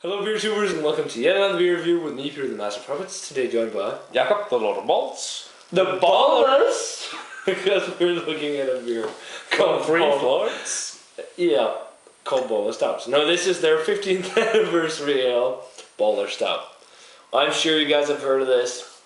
Hello beer tubers and welcome to yet another beer review with me, Peter the Master Puppets. Today joined by Jakob, the Lord of Malts. the Ballers! Because we're looking at a beer called Floyds. Yeah, called Baller Stout. No, this is their 15th anniversary ale, Baller Stout. I'm sure you guys have heard of this.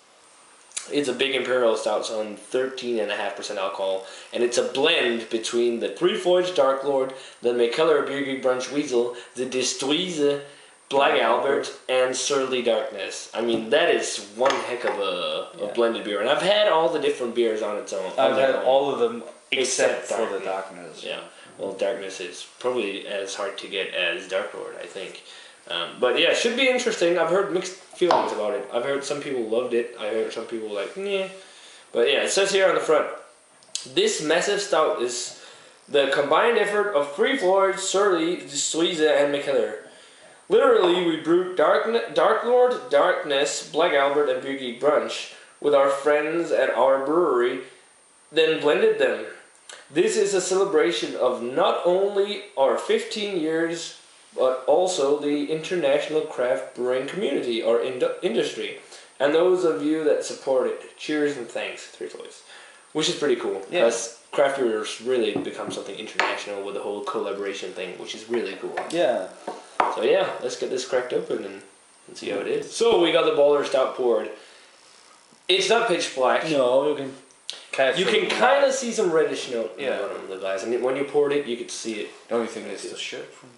It's a big Imperial Stout, so on 13.5% alcohol, and it's a blend between the Three Floyds Dark Lord, the McKellar Beer Brunch Weasel, the Destruise Black Albert, and Surly Darkness. I mean, that is one heck of a blended beer. And I've had all the different beers on its own. I've had all of them except for the Darkness. Yeah, well, Darkness is probably as hard to get as Dark Lord, I think. But yeah, it should be interesting. I've heard mixed feelings about it. I've heard some people loved it. I heard some people like, nah. But yeah, it says here on the front, this massive stout is the combined effort of Three Floyds, Surly, Destruise, and McKellar. Literally, we brewed Dark Lord, Darkness, Black Albert, and Beer Geek Brunch with our friends at our brewery, then blended them. This is a celebration of not only our 15 years, but also the international craft brewing community, or industry, and those of you that support it. Cheers and thanks, Three Floyds. Which is pretty cool, because craft brewers really become something international with the whole collaboration thing, which is really cool. Yeah. So yeah, let's get this cracked open and see how it is. So we got the Baller Stout poured. It's not pitch black. No, you can kind of see some reddish note on the glass, and when you poured it, you could see it. The only thing is the shirt from.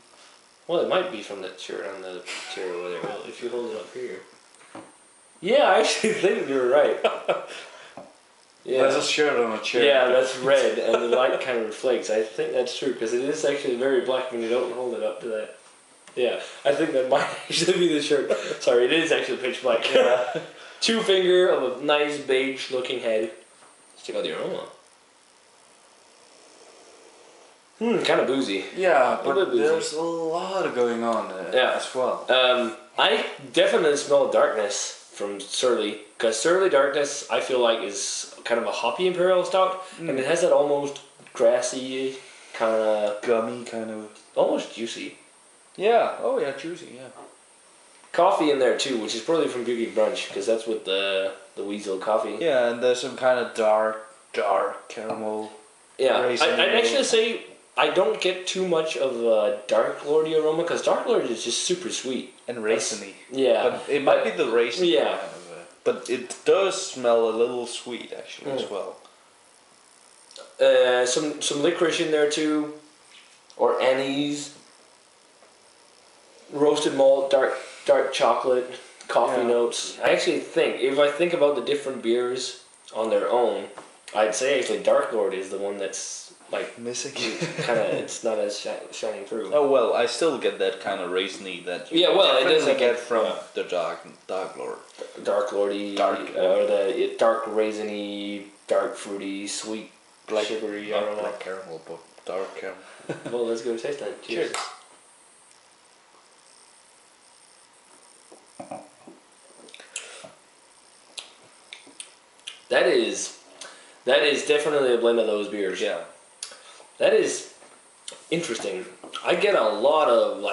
Well, it might be from that shirt on the chair over there. Well, if you hold it up here. Yeah, I actually think you're right. Yeah. There's a shirt on a chair. Yeah, that's red, and the light kind of reflects. I think that's true, because it is actually very black when you don't hold it up to that. Yeah, I think that might actually be the shirt. Sorry, it is actually pitch black. Yeah. 2 finger of a nice beige looking head. Let's check out the aroma. Kind of boozy. Yeah, but there's a lot going on as well. I definitely smell darkness from Surly, because Surly Darkness I feel like is kind of a hoppy Imperial Stout, and it has that almost grassy, kind of gummy, kind of almost juicy. Yeah. Oh yeah, juicy. Yeah. Coffee in there too, which is probably from Beer Geek Brunch, because that's with the Weasel coffee. Yeah, and there's some kind of dark caramel. Yeah, I'd actually say I don't get too much of a Dark Lordy aroma, because Dark Lord is just super sweet and raisiny. Yeah, but it might be the raisin. Yeah, but it does smell a little sweet actually as well. Some licorice in there too, or anise. Roasted malt, dark chocolate, coffee notes. I actually think, if I think about the different beers on their own, I'd say actually Dark Lord is the one that's like missing. Kind of, it's not as shining through. Oh well, I still get that kind of raisiny that you it doesn't get from the Dark Lord. Dark Lordy, or the dark raisiny, dark fruity, sweet, black sugary aroma. Black caramel, but dark caramel. Well, let's go taste that. Cheers. That is definitely a blend of those beers. Yeah. That is interesting. I get a lot of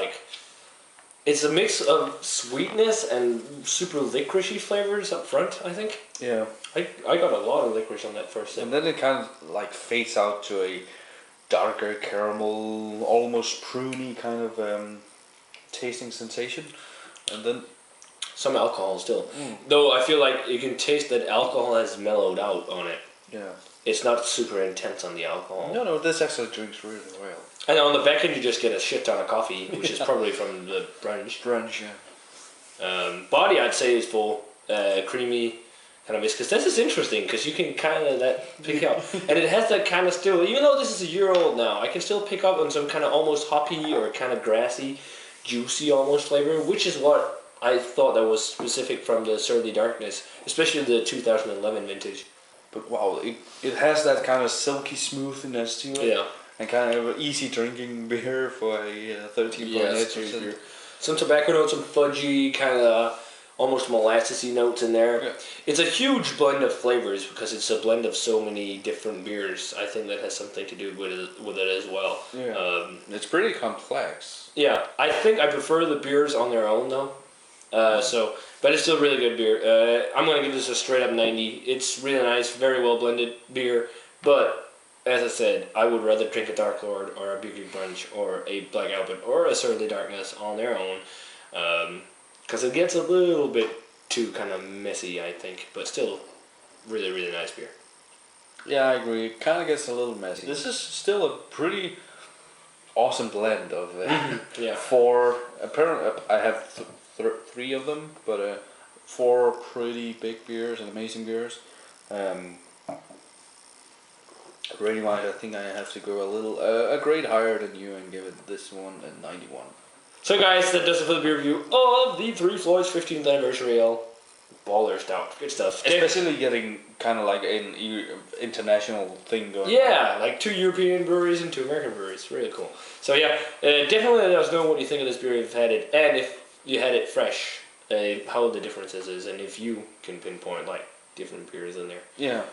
it's a mix of sweetness and super licoricey flavors up front, I think. Yeah. I got a lot of licorice on that first sip. And then it kind of fades out to a darker caramel, almost pruny kind of tasting sensation. And then some alcohol still. Though I feel like you can taste that alcohol has mellowed out on it. Yeah. It's not super intense on the alcohol. No, this actually drinks really well. And on the back end you just get a shit ton of coffee, which is probably from the brunch. Yeah. Body I'd say is full, creamy, kind of viscous. This is interesting because you can kind of pick up. And it has that kind of still, even though this is a year old now, I can still pick up on some kind of almost hoppy or kind of grassy, juicy almost flavor, which is what I thought that was specific from the Surly Darkness, especially the 2011 vintage. But wow, it has that kind of silky smoothness to it. Yeah. And kind of easy drinking beer for a 13.8%. Some tobacco notes, some fudgy, kind of almost molassesy notes in there. Yeah. It's a huge blend of flavors because it's a blend of so many different beers. I think that has something to do with it as well. Yeah. It's pretty complex. Yeah, I think I prefer the beers on their own though. But it's still really good beer. I'm gonna give this a straight up 90. It's really nice, very well blended beer. But as I said, I would rather drink a Dark Lord or a Beaky Brunch or a Black Albert or a Surly Darkness on their own, because it gets a little bit too kind of messy, I think. But still, really really nice beer. Yeah, I agree. It kind of gets a little messy. This is still a pretty awesome blend of Yeah. four. Apparently, I have three of them, but 4 pretty big beers and amazing beers. Rating wise, I think I have to go a grade higher than you and give it this one a 91. So guys, that does it for the beer review of the Three Floyds 15th Anniversary Ale. Baller stout. Good stuff. Especially getting kind of like an international thing going on. Yeah, like 2 European breweries and 2 American breweries. Really cool. So yeah, definitely let us know what you think of this beer if you've had it, and if you had it fresh, how the differences is, and if you can pinpoint like different beers in there. Yeah.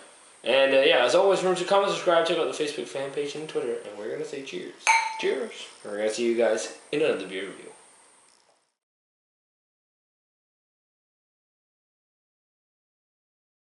And yeah, as always, remember to comment, subscribe, check out the Facebook fan page and Twitter, and we're gonna say cheers. Cheers. We're gonna see you guys in another beer review.